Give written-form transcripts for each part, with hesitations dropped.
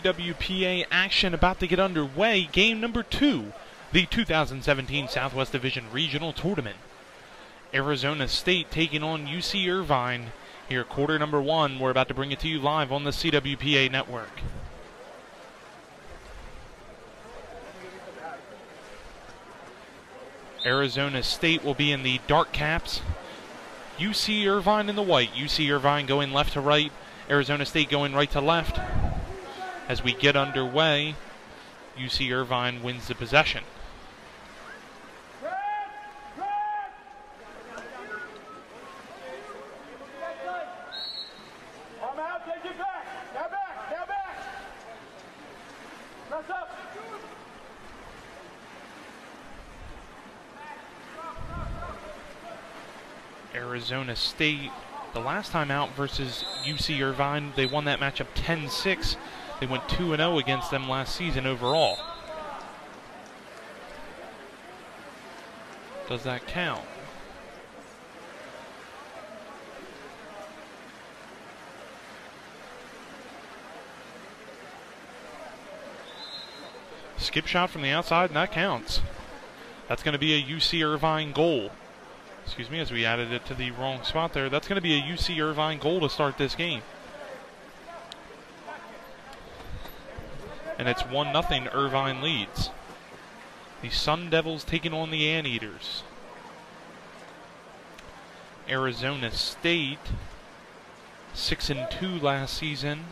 CWPA action about to get underway. Game number 2, the 2017 Southwest Division Regional Tournament. Arizona State taking on UC-Irvine. Here, quarter number 1. We're about to bring it to you live on the CWPA network. Arizona State will be in the dark caps. UC-Irvine in the white. UC-Irvine going left to right. Arizona State going right to left. As we get underway, UC-Irvine wins the possession. Arizona State, the last time out versus UC-Irvine, they won that matchup 10-6. They went 2-0 against them last season overall. Does that count? Skip shot from the outside, and that counts. That's going to be a UC-Irvine goal. Excuse me, as we added it to the wrong spot there. That's going to be a UC-Irvine goal to start this game. And it's 1-0, Irvine leads. The Sun Devils taking on the Anteaters. Arizona State, 6-2 last season,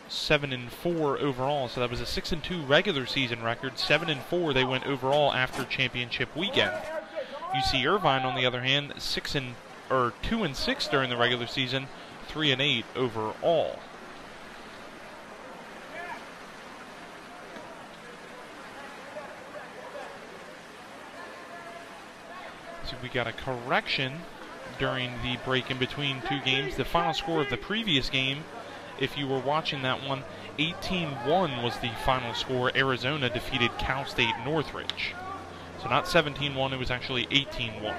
7-4 overall. So that was a 6-2 regular season record. 7-4 they went overall after championship weekend. UC-Irvine, on the other hand, 2-6 during the regular season, 3-8 overall. So we got a correction during the break in between two games. The final score of the previous game, if you were watching that one, 18-1 was the final score. Arizona defeated Cal State Northridge. So not 17-1, it was actually 18-1.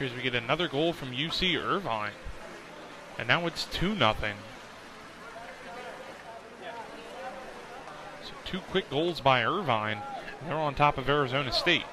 Here's we get another goal from UC-Irvine. And now it's 2-0. So 2 quick goals by Irvine. And they're on top of Arizona State.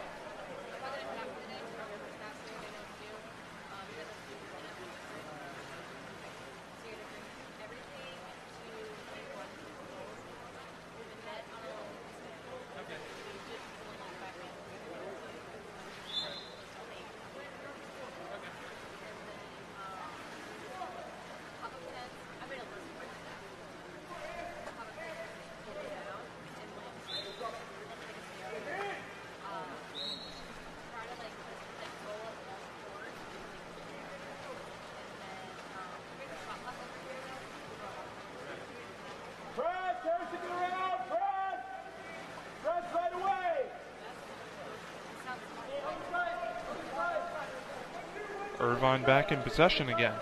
Irvine back in possession again.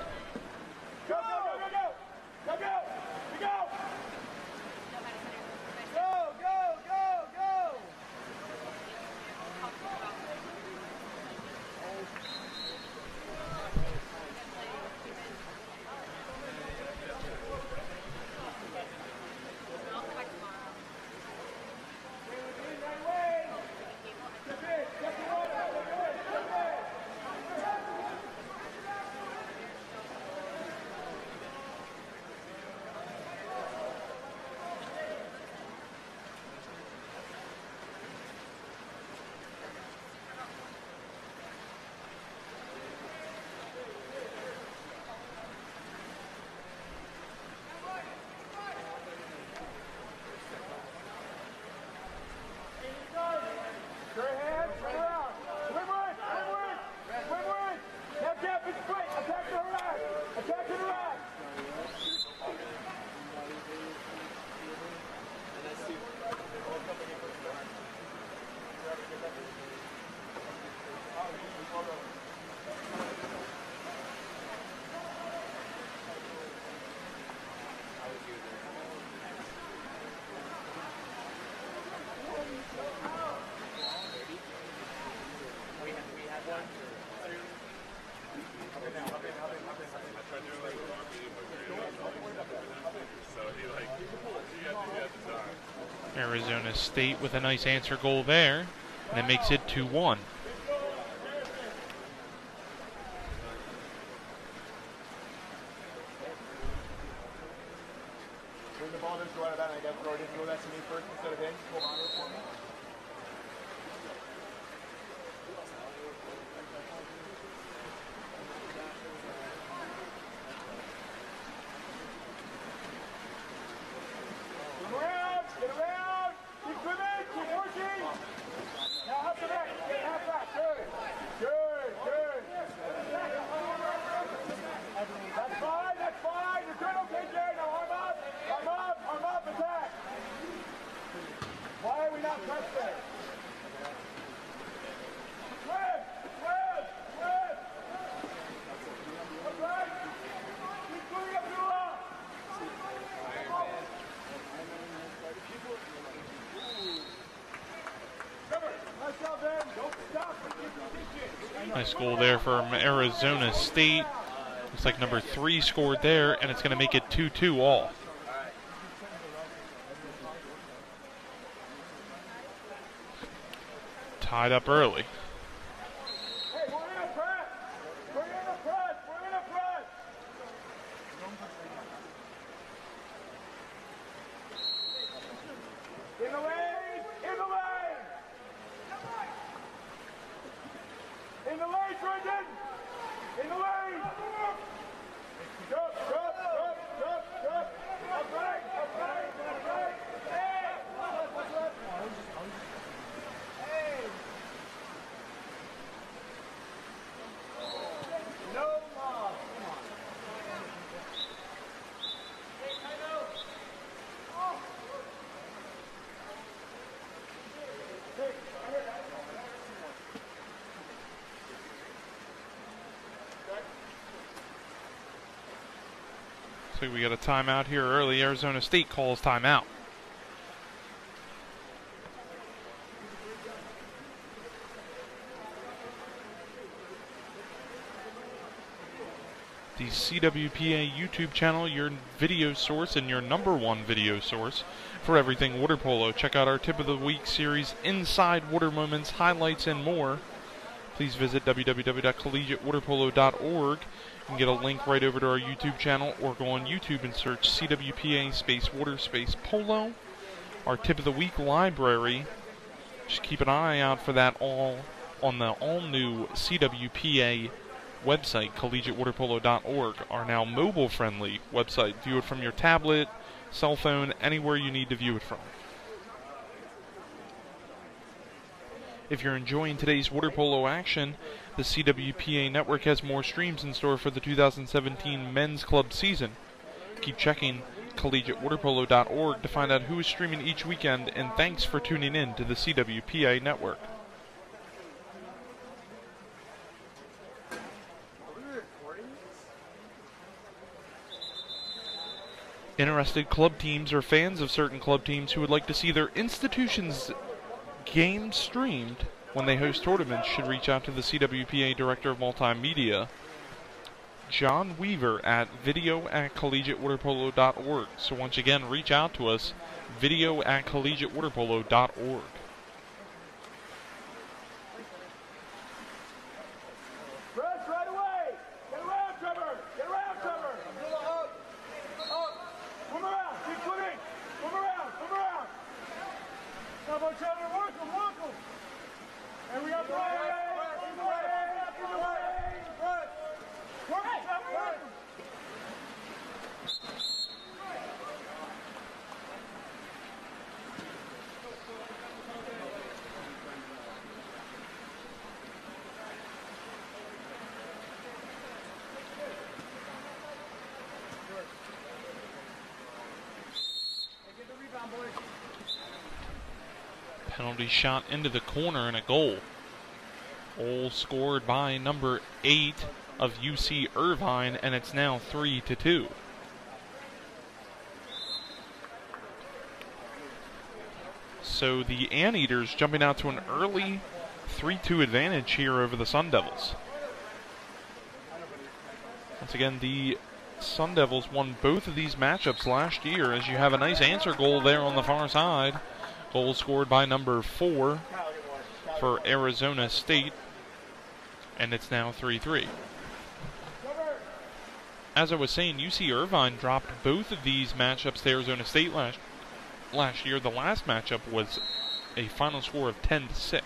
Arizona State with a nice answer goal there, and it makes it 2-1. When the ball doesn't go out of that, I got to throw it in. Throw that to me first instead of in. Pull on it for me. Get around! Keep swimming! Keep working! Now half the back! Get half back! Good! Good! Good! That's fine! That's fine! You're doing okay, Jay! Now arm up! Arm up! Arm up! Attack! Why are we not pressed there? Swim! Swim! Swim! That's right! Keep swimming up to the left! Nice goal there from Arizona State. Looks like number 3 scored there, and it's going to make it 2-2 all. Tied up early. Hey, we're in a press! We're in a press! We're in a press! In the lane! In the lane! In the lane, Trenton! In the lane! Jump, jump, jump, jump, jump! Up right, up right, up right! Hey! Hey! No loss! Hey, tight out! Oh! Hey, I heard that. So we got a timeout here early. Arizona State calls timeout. The CWPA YouTube channel, your video source and your #1 video source for everything water polo. Check out our Tip of the Week series, Inside Water Moments, highlights, and more. Please visit www.collegiatewaterpolo.org and get a link right over to our YouTube channel, or go on YouTube and search CWPA space water space polo. Our Tip of the Week library, just keep an eye out for that all on the all-new CWPA website, collegiatewaterpolo.org, our now mobile-friendly website. View it from your tablet, cell phone, anywhere you need to view it from. If you're enjoying today's water polo action, the CWPA network has more streams in store for the 2017 men's club season. Keep checking collegiatewaterpolo.org to find out who is streaming each weekend, and thanks for tuning in to the CWPA network. Interested club teams or fans of certain club teams who would like to see their institution's games streamed when they host tournaments should reach out to the CWPA Director of Multimedia, John Weaver, at video@collegiatewaterpolo.org. So once again, reach out to us, video@collegiatewaterpolo.org. Press right away! Get around, Trevor! Get around, Trevor! Up! Up! Swim around! Keep swimming! Swim around! Swim around! Come on, Trevor! Work him! Work him! And we got the way! In the way! In the way! Work him, Trevor! Work him! Penalty shot into the corner and a goal. Goal scored by number 8 of UC-Irvine, and it's now 3-2. So the Anteaters jumping out to an early 3-2 advantage here over the Sun Devils. Once again, the Sun Devils won both of these matchups last year, as you have a nice answer goal there on the far side. Goal scored by number 4 for Arizona State, and it's now 3-3. As I was saying, UC-Irvine dropped both of these matchups to Arizona State last year. The last matchup was a final score of 10-6.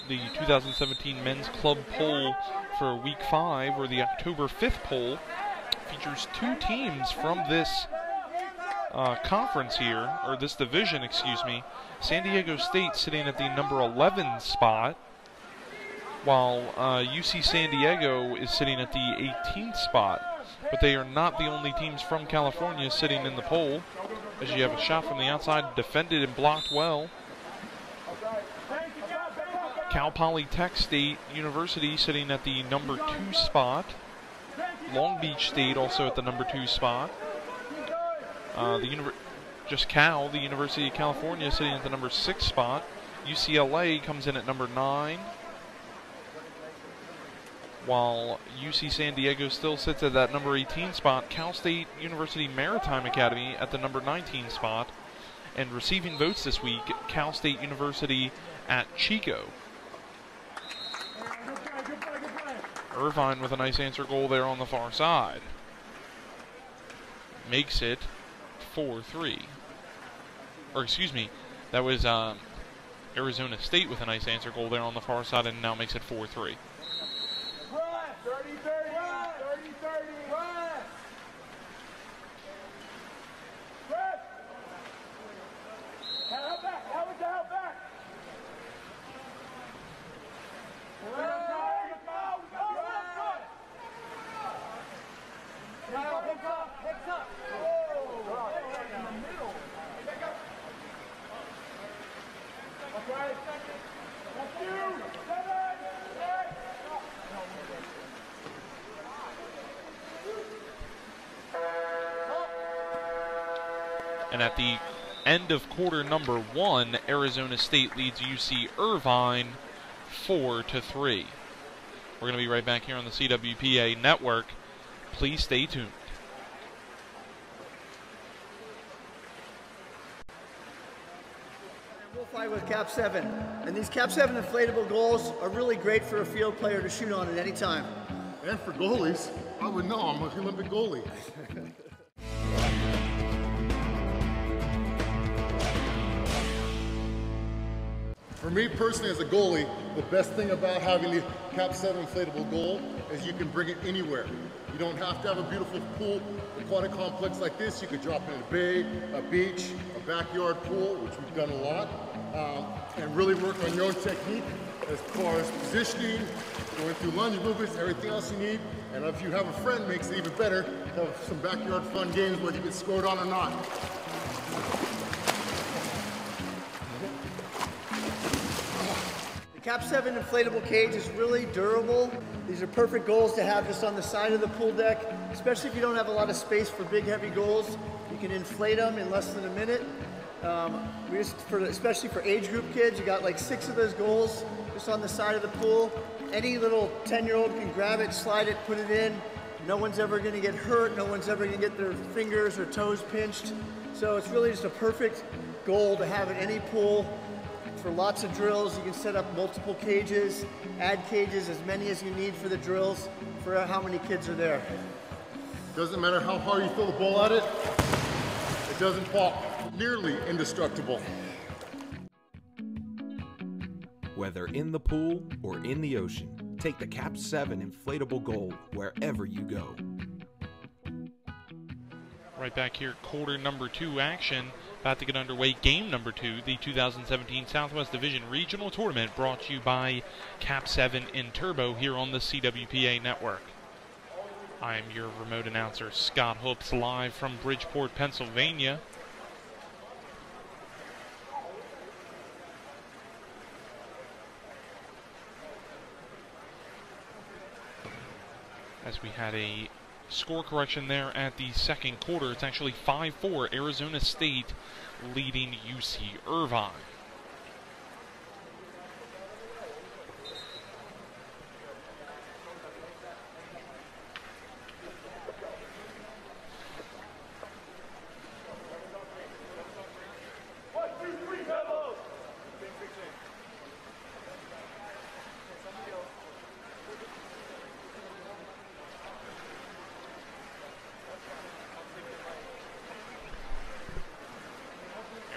The 2017 Men's Club poll for Week 5, or the October 5th poll, features 2 teams from this conference here, or this division, excuse me. San Diego State sitting at the number 11 spot, while UC San Diego is sitting at the 18th spot. But they are not the only teams from California sitting in the poll, as you have a shot from the outside, defended and blocked well. Cal Polytech State University sitting at the number 2 spot. Long Beach State also at the number 2 spot. Just Cal, the University of California, sitting at the number 6 spot. UCLA comes in at number 9. While UC San Diego still sits at that number 18 spot. Cal State University Maritime Academy at the number 19 spot. And receiving votes this week, Cal State University at Chico. Irvine with a nice answer goal there on the far side. Makes it 4-3. Or excuse me, that was Arizona State with a nice answer goal there on the far side, and now makes it 4-3. And at the end of quarter number 1, Arizona State leads UC-Irvine 4-3. We're going to be right back here on the CWPA network. Please stay tuned. We'll fight with Cap 7. And these Cap 7 inflatable goals are really great for a field player to shoot on at any time. And for goalies, I would know, I'm an Olympic goalie. For me personally as a goalie, the best thing about having the Cap 7 inflatable goal is you can bring it anywhere. You don't have to have a beautiful pool, aquatic complex like this. You could drop it in a bay, a beach, a backyard pool, which we've done a lot, and really work on your own technique as far as positioning, going through lunge movements, everything else you need. And if you have a friend, makes it even better to have some backyard fun games whether you get scored on or not. Cap 7 inflatable cage is really durable. These are perfect goals to have just on the side of the pool deck, especially if you don't have a lot of space for big heavy goals. You can inflate them in less than a minute. Especially for age group kids, you got like 6 of those goals just on the side of the pool. Any little 10-year-old can grab it, slide it, put it in. No one's ever gonna get hurt. No one's ever gonna get their fingers or toes pinched. So it's really just a perfect goal to have at any pool. For lots of drills, you can set up multiple cages, add cages, as many as you need for the drills, for how many kids are there. Doesn't matter how hard you throw the ball at it, it doesn't pop. Nearly indestructible. Whether in the pool or in the ocean, take the Cap 7 inflatable goal wherever you go. Right back here, quarter number 2 action. About to get underway, game number 2, the 2017 Southwest Division Regional Tournament, brought to you by Cap 7 in Turbo here on the CWPA network. I am your remote announcer, Scott Hoops, live from Bridgeport, Pennsylvania. as we had a score correction there at the second quarter. It's actually 5-4, Arizona State leading UC-Irvine.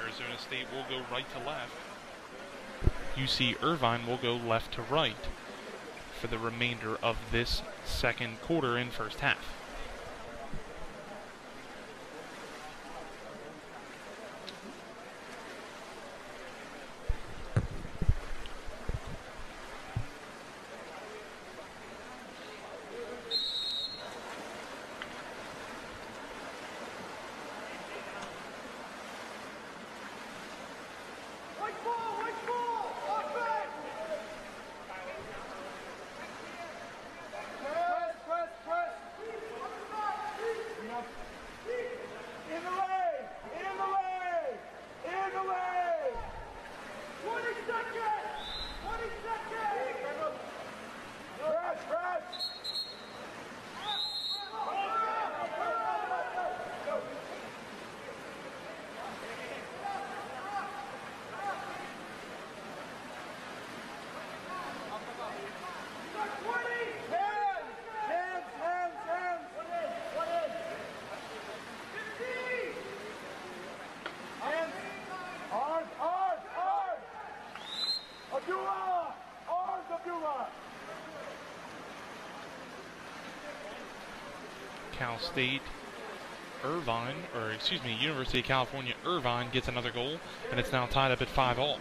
Arizona State will go right to left. UC-Irvine will go left to right for the remainder of this second quarter and first half. Cal State Irvine, or excuse me, University of California-Irvine gets another goal, and it's now tied up at 5-all.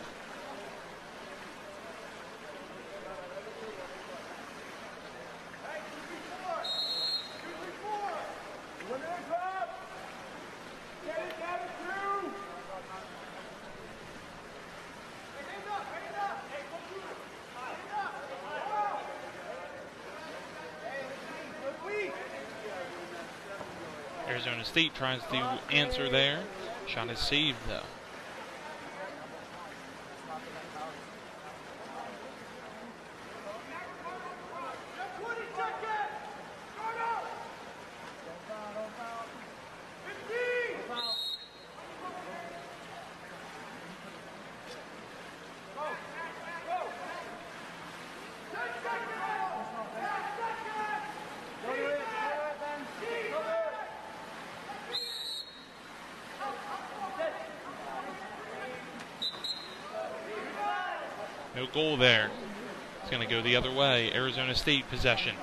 Arizona State tries to answer there. Shot is saved though. No goal there. It's going to go the other way. Arizona State possession.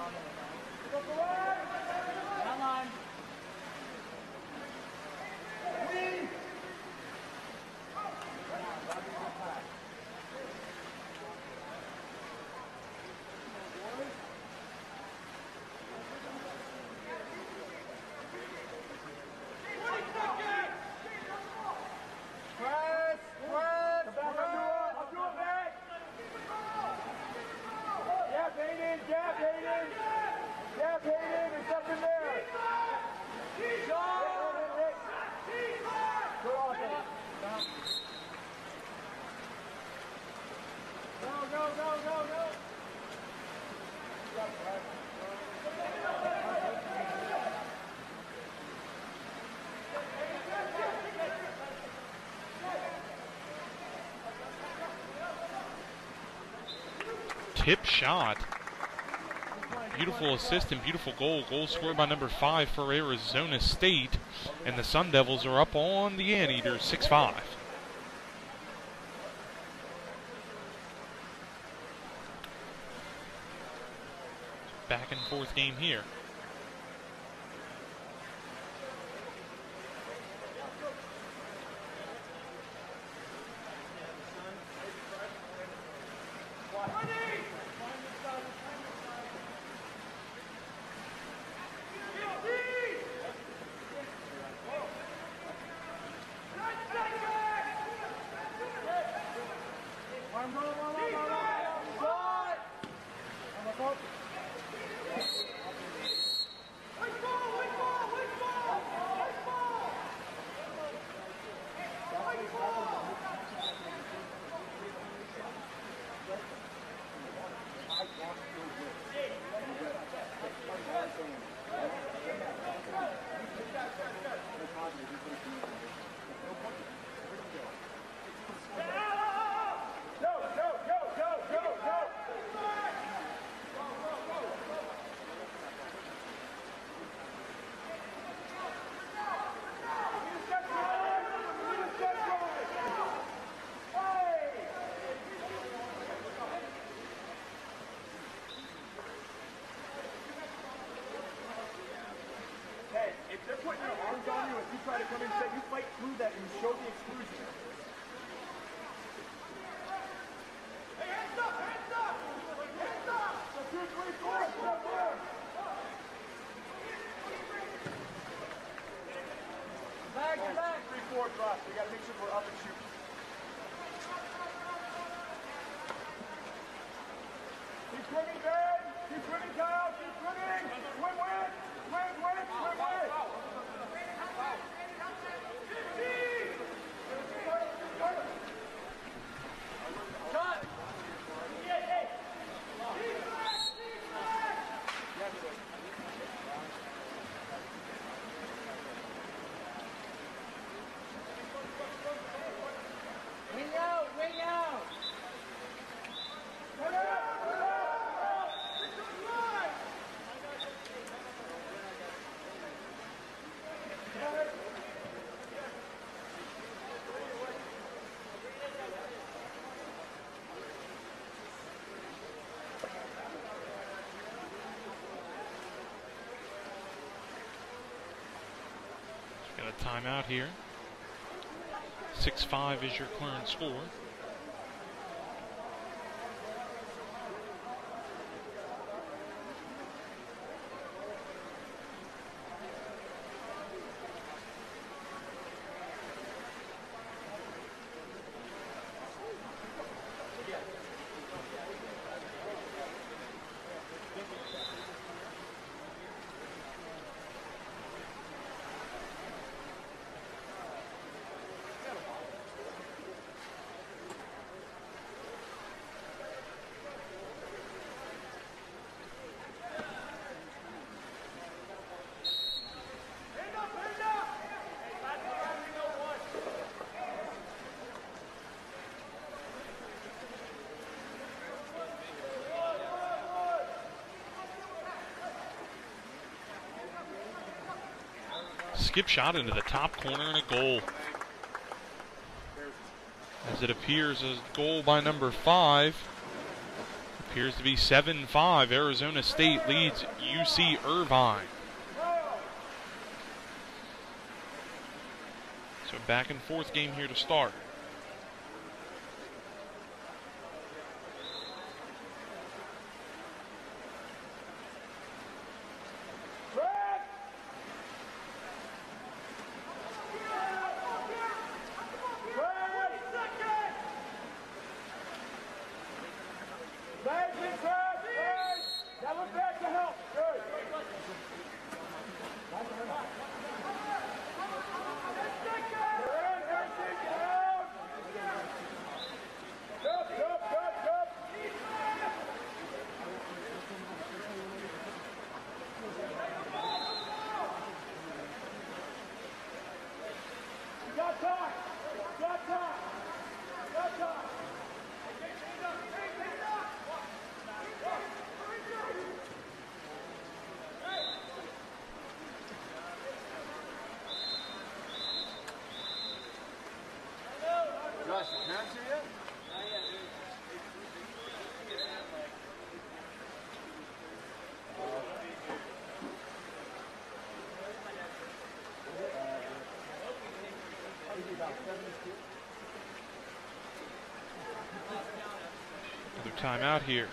Tip shot. Beautiful assist and beautiful goal. Goal scored by number 5 for Arizona State. And the Sun Devils are up on the Anteaters 6-5. Back and forth game here. They're putting their arms on you as you try to come in. You fight through that and you show the exclusion. Hey, hands up! Hands up! Hands up! So 2, 3, 4, step there. Back to back. 3, 4 drop. We got to make sure we're up and shoot. Keep swimming, Ben. Keep swimming, Kyle. Keep swimming. Swim with. Swim with. Swim with. Cut. Hey. Wing out. Wing out. Got a timeout here. 6-5 is your current score. Skip shot into the top corner and a goal. As it appears, a goal by number 5. Appears to be 7-5. Arizona State leads UC-Irvine. So back and forth game here to start. Josh, your parents here yet? Another timeout here.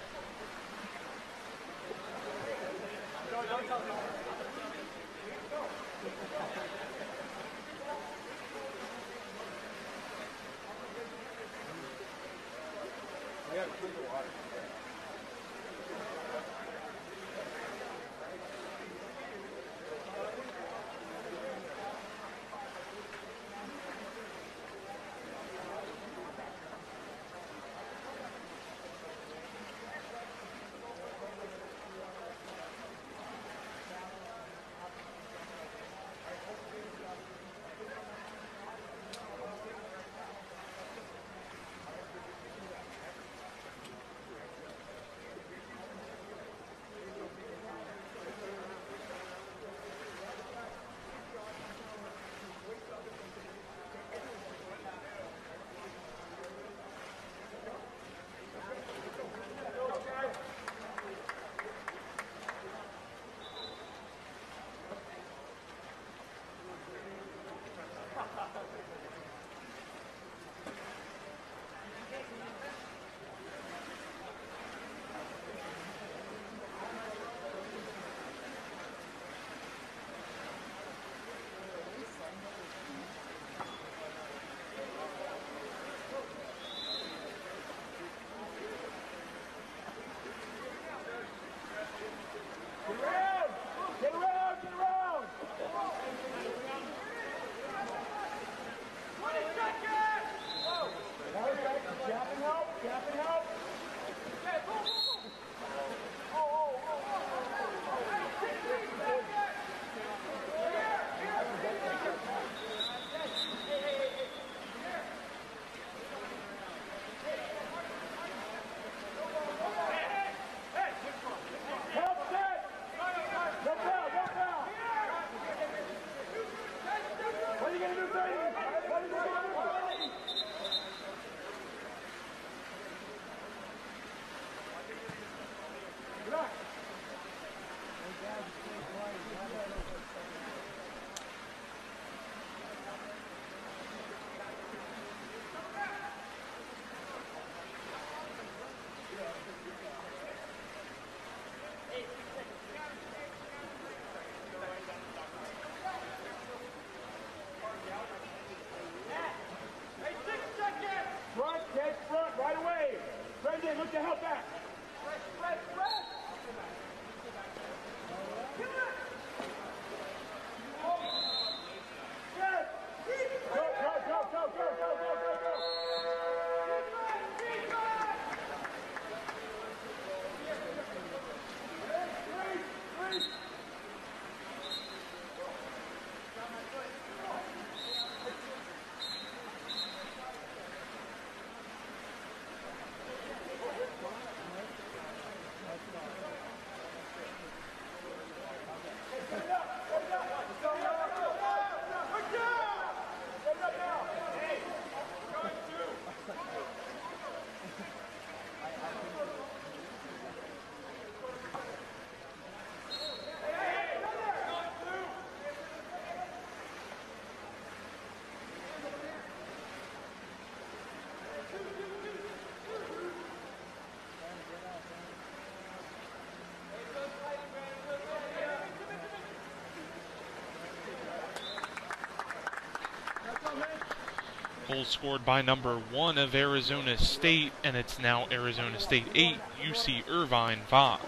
Goal scored by number 1 of Arizona State, and it's now Arizona State 8, UC-Irvine 5.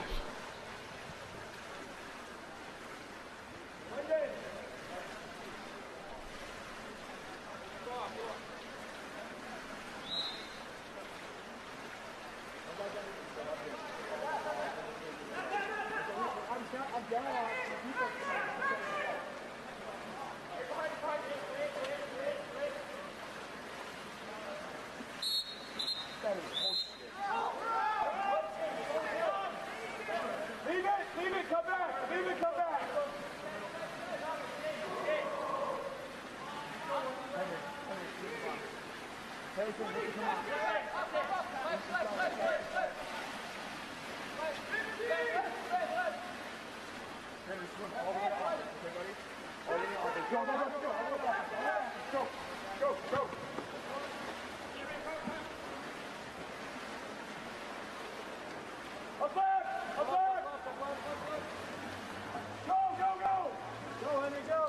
Leave it, come back. Leave it, come back. Go. Up back. Go. Go, Henry, go.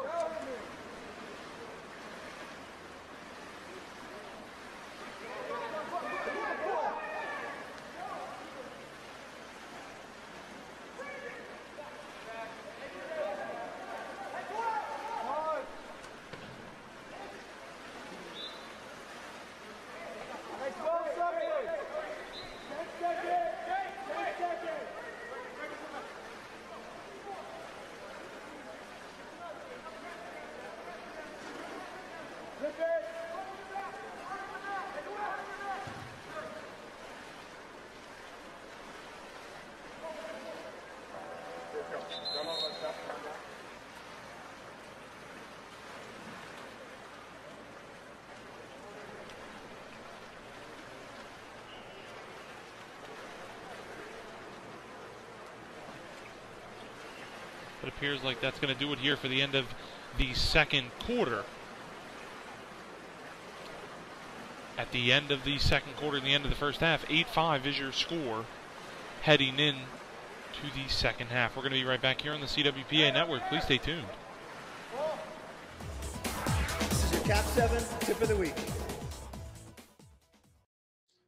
It appears like that's going to do it here for the end of the second quarter. At the end of the second quarter, the end of the first half, 8-5 is your score heading in to the second half. We're going to be right back here on the CWPA network. Please stay tuned. This is your Cap 7 tip of the week.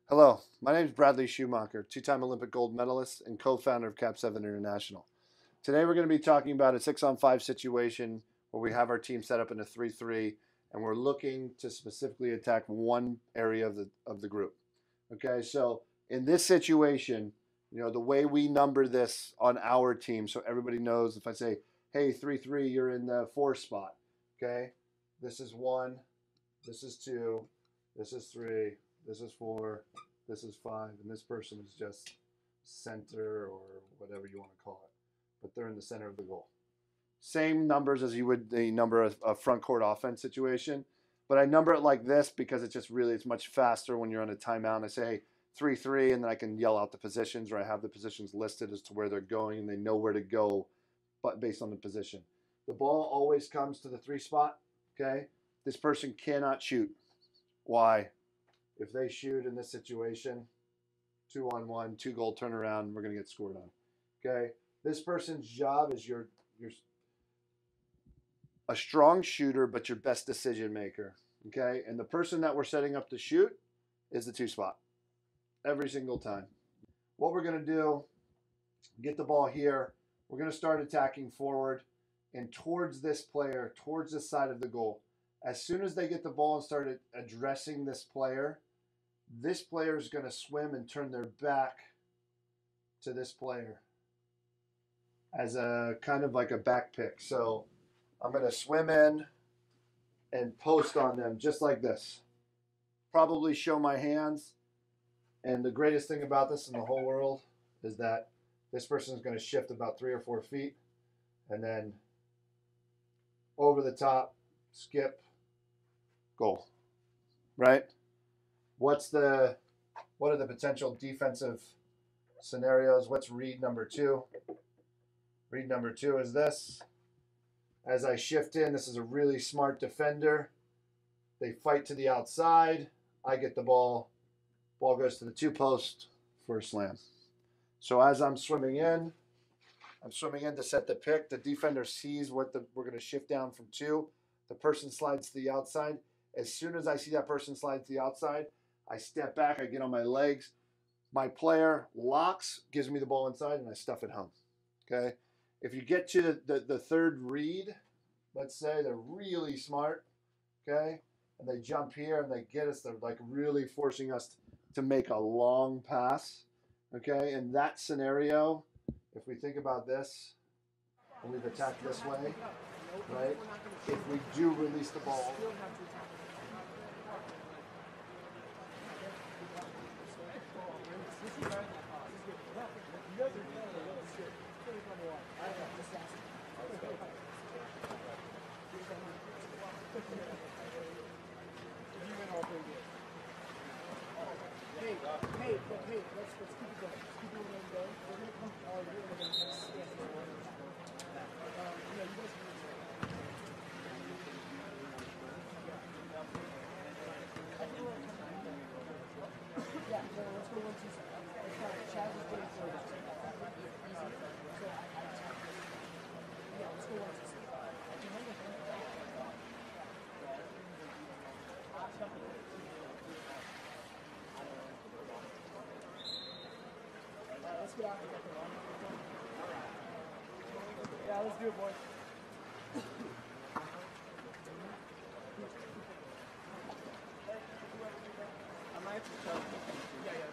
Hello, my name is Bradley Schumacher, two-time Olympic gold medalist and co-founder of Cap 7 International. Today we're going to be talking about a 6-on-5 situation where we have our team set up in a 3-3 and we're looking to specifically attack one area of the group. Okay, so in this situation, you know, the way we number this on our team, so everybody knows, if I say, hey, 3-3, you're in the 4 spot. Okay, this is 1, this is 2, this is 3, this is 4, this is 5, and this person is just center or whatever you want to call it. But they're in the center of the goal. Same numbers as you would the number of a front court offense situation, but I number it like this because it's much faster when you're on a timeout. And I say, hey, 3-3, and then I can yell out the positions, or I have the positions listed as to where they're going, and they know where to go, but based on the position. The ball always comes to the 3 spot. Okay, this person cannot shoot. Why? If they shoot in this situation, 2-on-1, 2-goal turnaround, we're going to get scored on. Okay. This person's job is you're a strong shooter, but your best decision maker. Okay, and the person that we're setting up to shoot is the 2 spot every single time. What we're going to do, get the ball here. We're going to start attacking forward and towards this player, towards this side of the goal. As soon as they get the ball and start addressing this player is going to swim and turn their back to this player as a kind of like a back pick. So I'm going to swim in and post on them just like this. Probably show my hands. And the greatest thing about this in the whole world is that this person is going to shift about 3 or 4 feet and then over the top, skip, goal. Right? What are the potential defensive scenarios? What's read number 2? Read number 2 is this. As I shift in, this is a really smart defender. They fight to the outside. I get the ball. Ball goes to the 2 post for a slam. So as I'm swimming in to set the pick. The defender sees we're going to shift down from 2. The person slides to the outside. As soon as I see that person slide to the outside, I step back, I get on my legs. My player locks, gives me the ball inside, and I stuff it home. Okay? If you get to the third read, let's say they're really smart, okay, and they jump here and they get us, they're like really forcing us to make a long pass, okay? In that scenario, if we think about this, and we've attacked this way, right? If we do release the ball, Yeah, let's do it, boys. I might have to tell you. Yeah, yeah.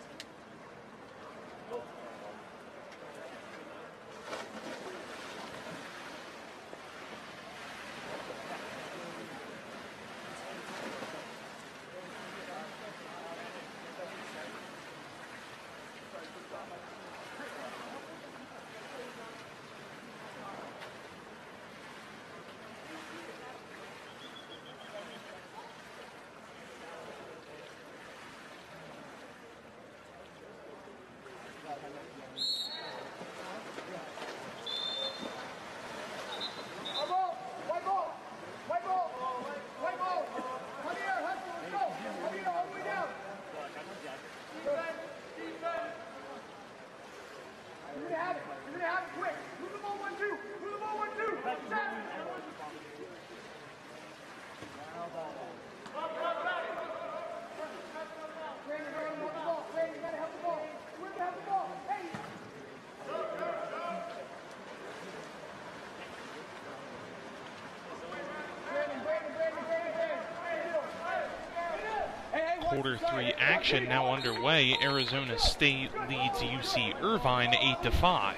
Quarter 3 action now underway. Arizona State leads UC-Irvine 8-5.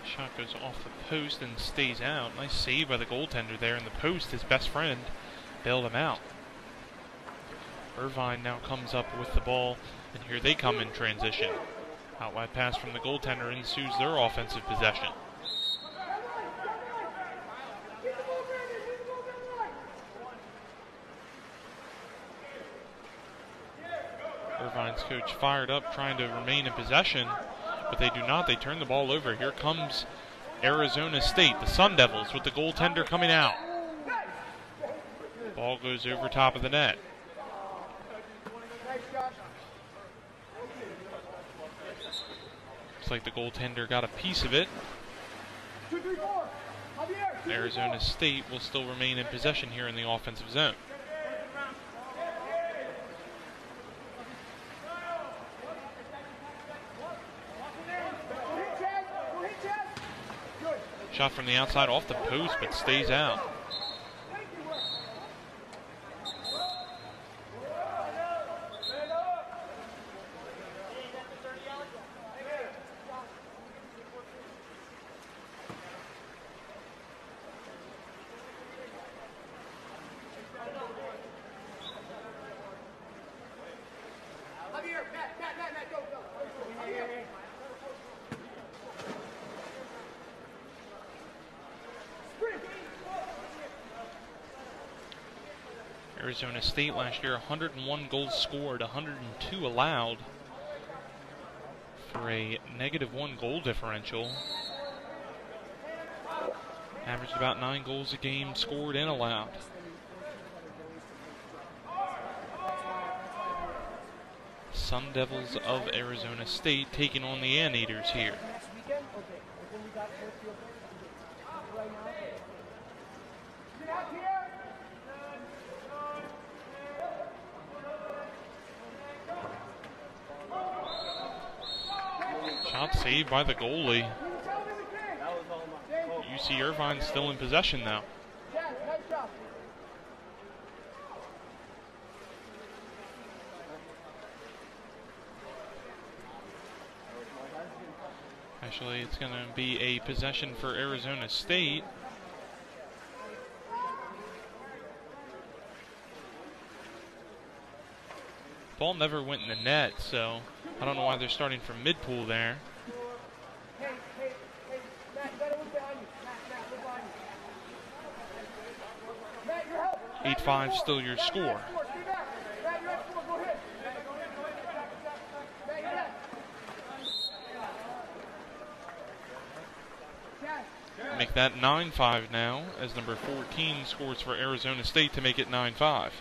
Shot goes off the post and stays out. Nice save by the goaltender there in the post. His best friend bailed him out. Irvine now comes up with the ball, and here they come in transition. Out wide pass from the goaltender ensues their offensive possession. Irvine's coach fired up, trying to remain in possession, but they do not. They turn the ball over. Here comes Arizona State, the Sun Devils, with the goaltender coming out. Ball goes over top of the net. Looks like the goaltender got a piece of it. Arizona State will still remain in possession here in the offensive zone. Shot from the outside off the post, but stays out. Arizona State last year, 101 goals scored, 102 allowed, for a -1 goal differential. Averaged about 9 goals a game scored and allowed. Sun Devils of Arizona State taking on the Anteaters here. Shot saved by the goalie. UC-Irvine still in possession now. Actually, it's going to be a possession for Arizona State. Ball never went in the net, so I don't know why they're starting from mid-pool there. 8-5 still your score. Make that 9-5 now, as number 14 scores for Arizona State to make it 9-5.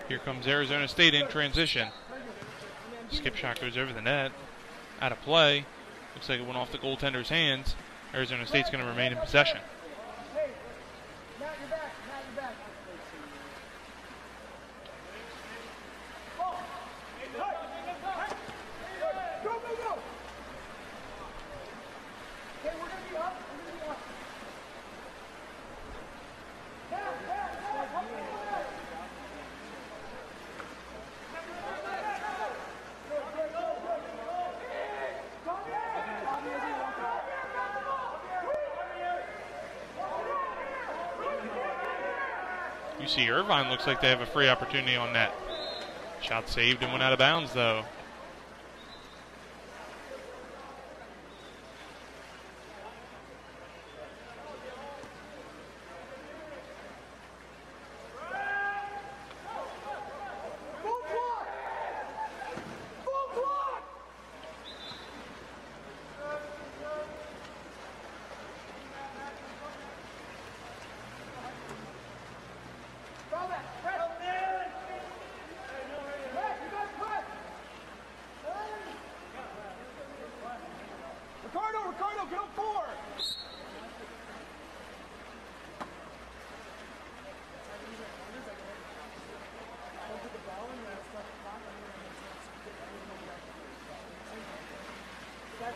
Here comes Arizona State in transition. Skip shot goes over the net. Out of play. Looks like it went off the goaltender's hands. Arizona State's going to remain in possession. UC-Irvine looks like they have a free opportunity on net. Shot saved and went out of bounds, though.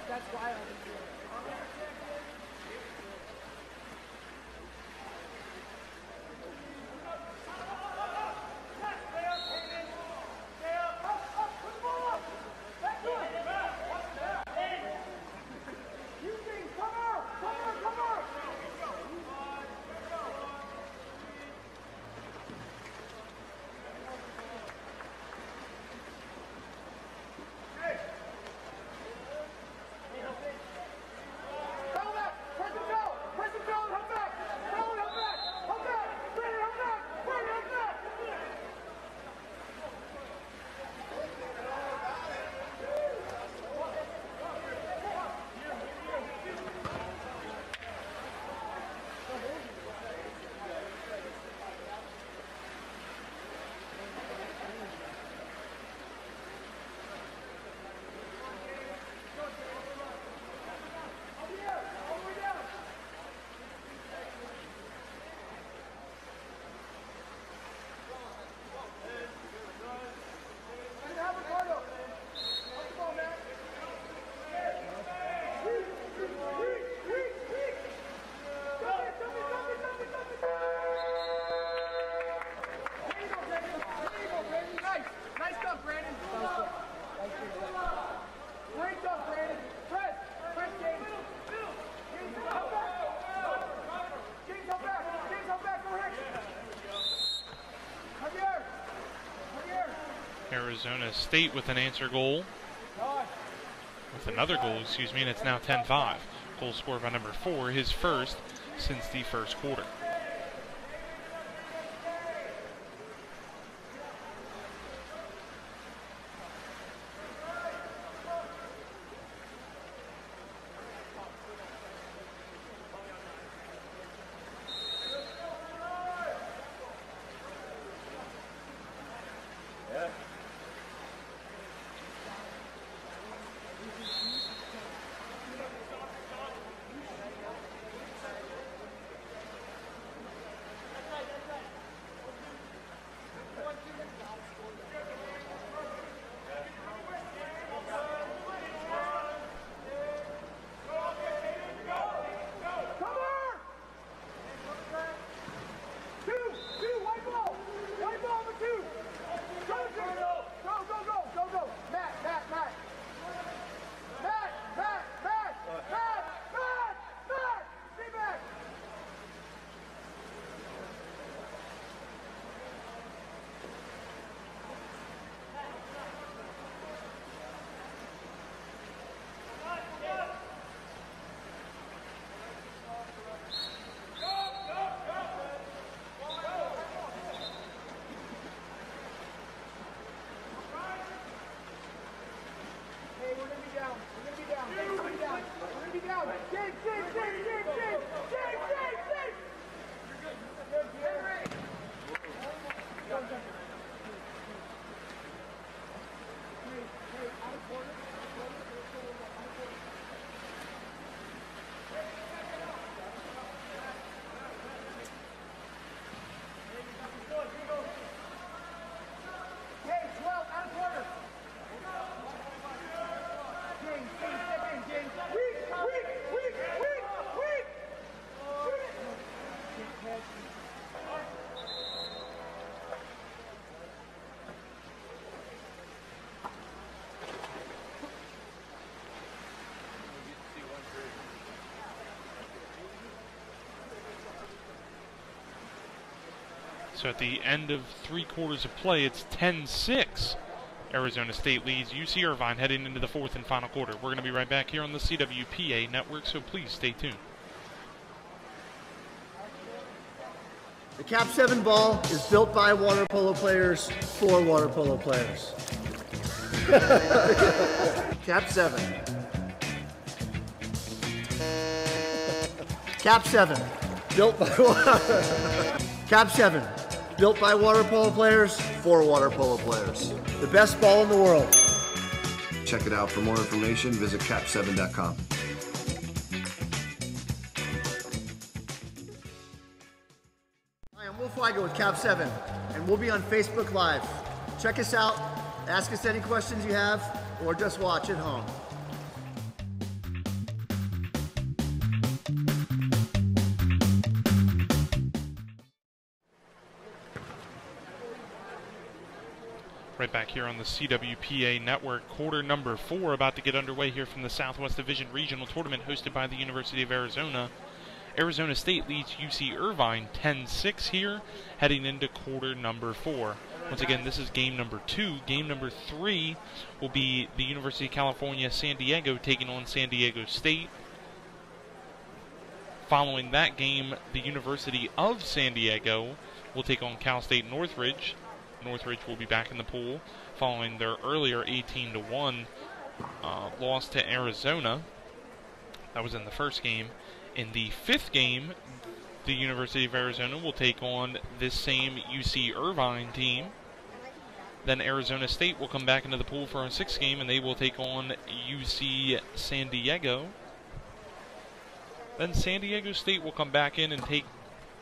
That's why I was doing it. Arizona State with an answer goal. With another goal, excuse me, and it's now 10-5. Goal scored by number 4, his first since the first quarter. So at the end of 3 quarters of play, it's 10-6. Arizona State leads UC-Irvine heading into the 4th and final quarter. We're going to be right back here on the CWPA network, so please stay tuned. The Cap 7 ball is built by water polo players for water polo players. Cap 7. Cap 7. Built by water. Cap 7. Built by water polo players for water polo players. The best ball in the world. Check it out. For more information, visit cap7.com. Hi, I'm Will Feiger with Cap 7, and we'll be on Facebook Live. Check us out, ask us any questions you have, or just watch at home. Right back here on the CWPA network, quarter number 4 about to get underway here from the Southwest Division Regional Tournament hosted by the University of Arizona. Arizona State leads UC-Irvine 10-6 here, heading into quarter number 4. Once again, this is game number 2. Game number 3 will be the University of California-San Diego taking on San Diego State. Following that game, the University of San Diego will take on Cal State Northridge. Northridge will be back in the pool following their earlier 18-1 loss to Arizona. That was in the first game. In the 5th game, the University of Arizona will take on this same UC-Irvine team. Then Arizona State will come back into the pool for a 6th game, and they will take on UC San Diego. Then San Diego State will come back in and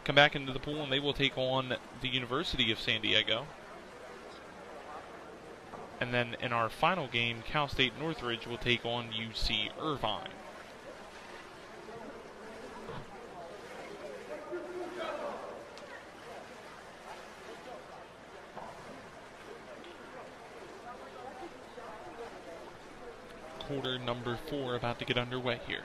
come back into the pool, and they will take on the University of San Diego. And then in our final game, Cal State Northridge will take on UC-Irvine. Quarter number 4 about to get underway here.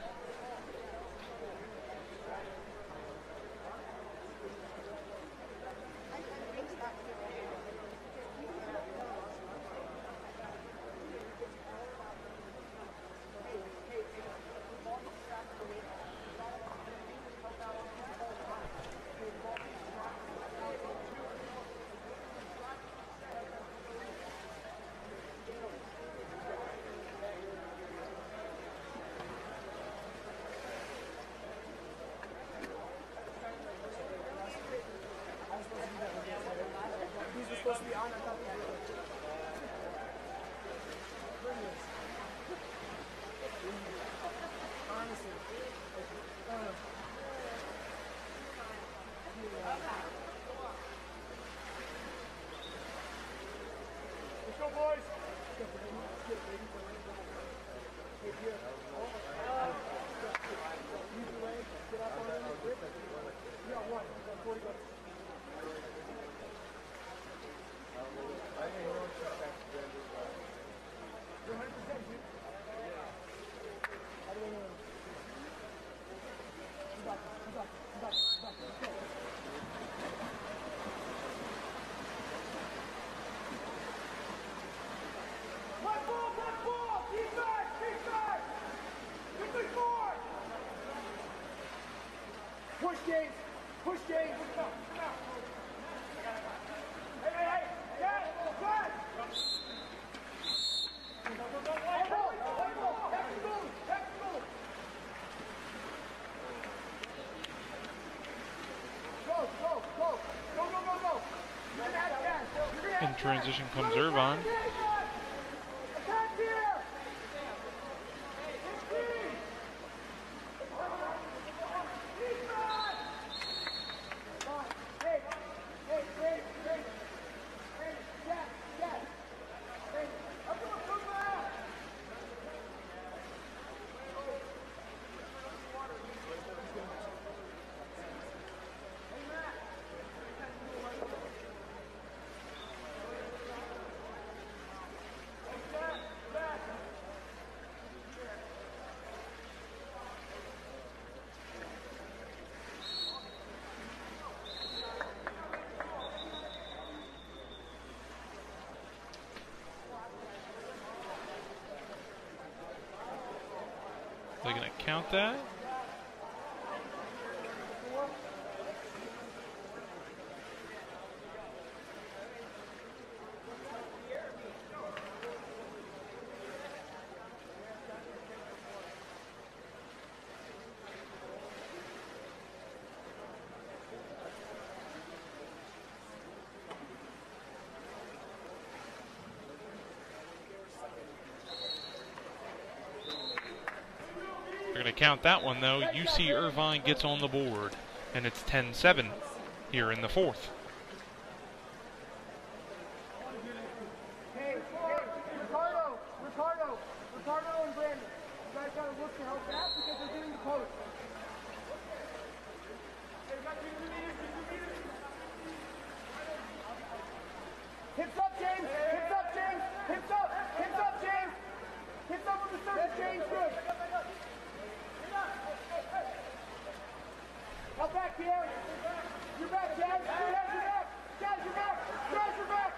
transition comes Irvine. They're going to count that. They're going to count that one, though. UC-Irvine gets on the board, and it's 10-7 here in the fourth. Hey, Ricardo and Brandon, you guys got to look to help out because they're doing the post. Hips up, James! Hips up, James! Hips up! Hips up, James! Hips up on the surface, James! Good! Help back, Pierre! You're back, Jazz! You're back! Jazz, you're back! Jazz, you're back!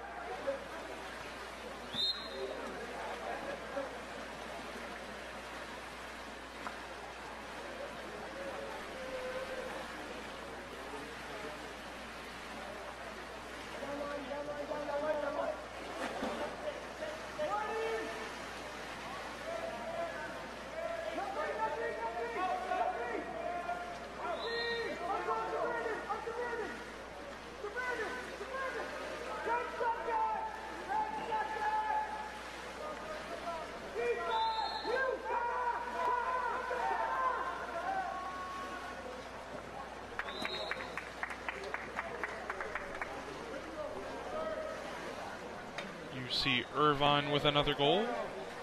UC-Irvine with another goal.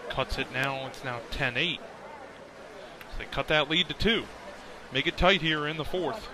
Cuts it now. It's now 10-8. So they cut that lead to 2. Make it tight here in the fourth.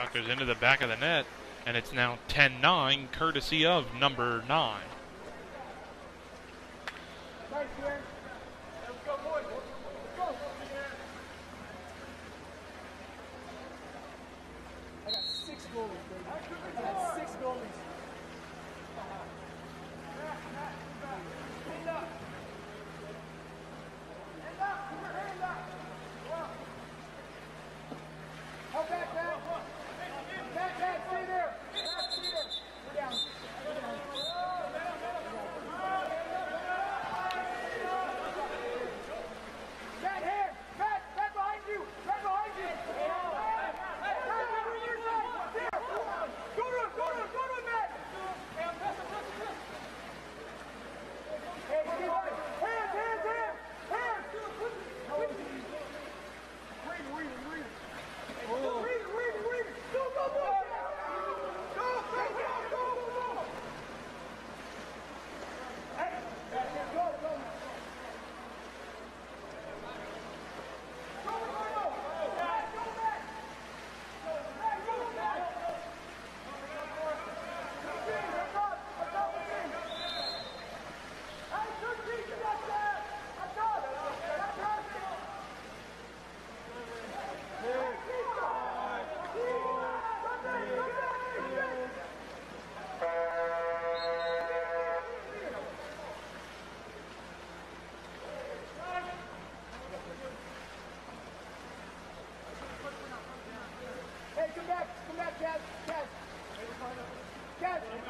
Shot goes into the back of the net, and it's now 10-9, courtesy of number 9. Nice, Darren. Let's go, boys. Let's go. I got 6 goalies, baby. I got 6 goalies. Hand up. Hand up. Put your hand up. Help back, Pat. Pat, stay there. Pat, stay there. We're down. Pat, hand. Pat behind you. Pat behind you. Pat, over your side. There. Go to him, Matt. Hey, hands. Read. Read. Go, boys. Go. Hey, go. Hey, come back, Chad.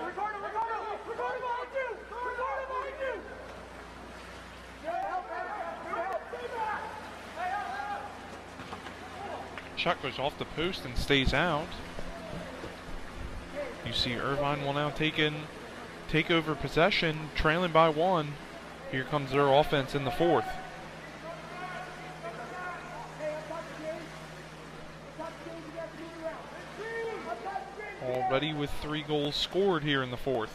Ricardo behind you! Good help, Shot goes off the post and stays out. UC-Irvine will now take over possession, trailing by 1. Here comes their offense in the 4th. Already with 3 goals scored here in the 4th.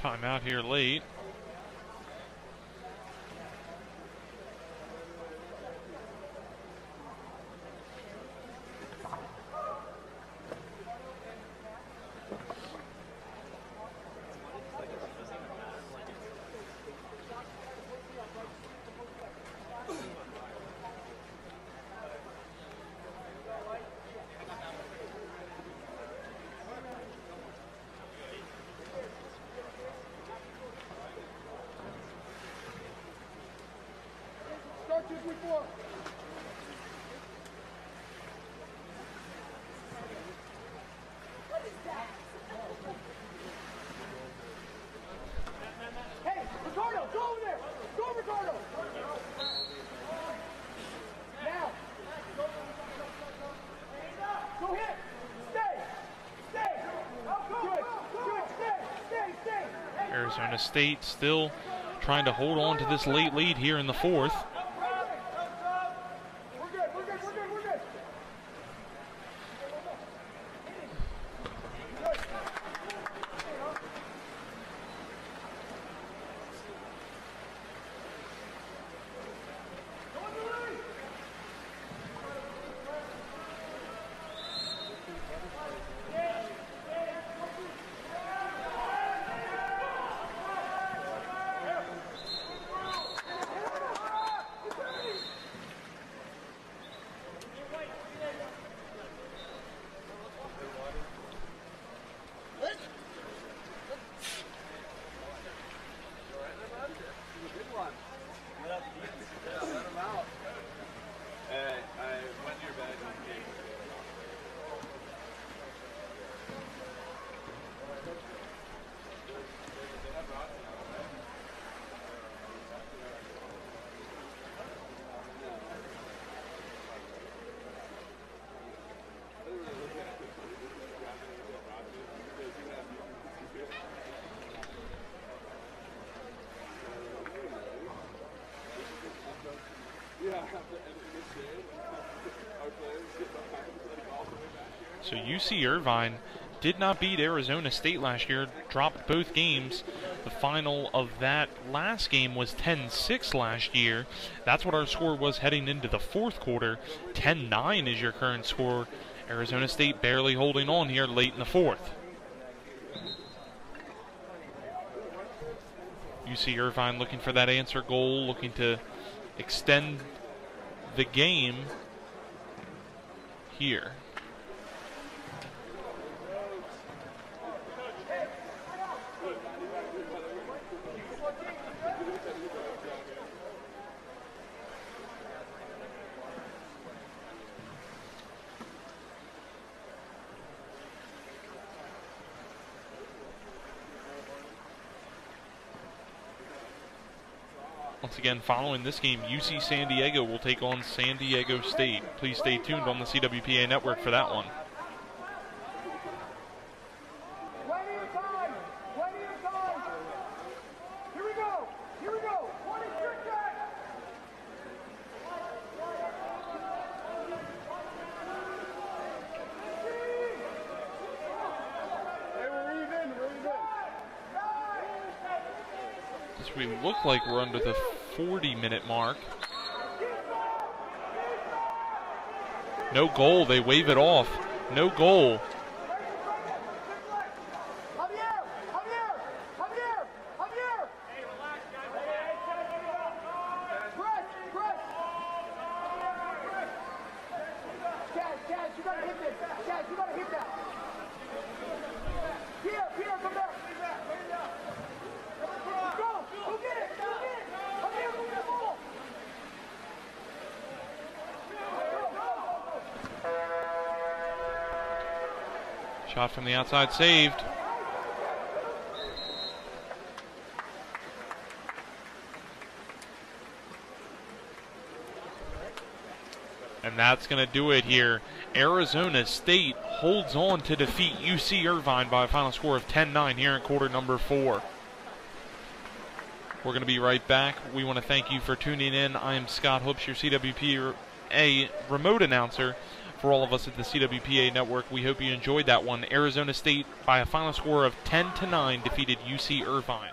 Timeout here late. Hey, Ricardo, go over there! Go, Ricardo! Now! Go hit! Stay! Good, stay! Arizona State still trying to hold on to this late lead here in the 4th. We're good. So UC-Irvine did not beat Arizona State last year, dropped both games. The final of that last game was 10-6 last year. That's what our score was heading into the fourth quarter. 10-9 is your current score. Arizona State barely holding on here late in the fourth. UC-Irvine looking for that answer goal, looking to extend the game here. Once again, following this game, UC San Diego will take on San Diego State. Please stay tuned on the CWPA network for that one. Here we go. Here we go. 26 seconds. Hey, we're even. As we look like we're under the 40-minute mark. No goal. They wave it off. No goal. Shot from the outside saved. And that's going to do it here. Arizona State holds on to defeat UC-Irvine by a final score of 10-9 here in quarter number 4. We're going to be right back. We want to thank you for tuning in. I am Scott Hoops, your CWPA remote announcer. For all of us at the CWPA network, we hope you enjoyed that one. Arizona State, by a final score of 10-9, defeated UC-Irvine.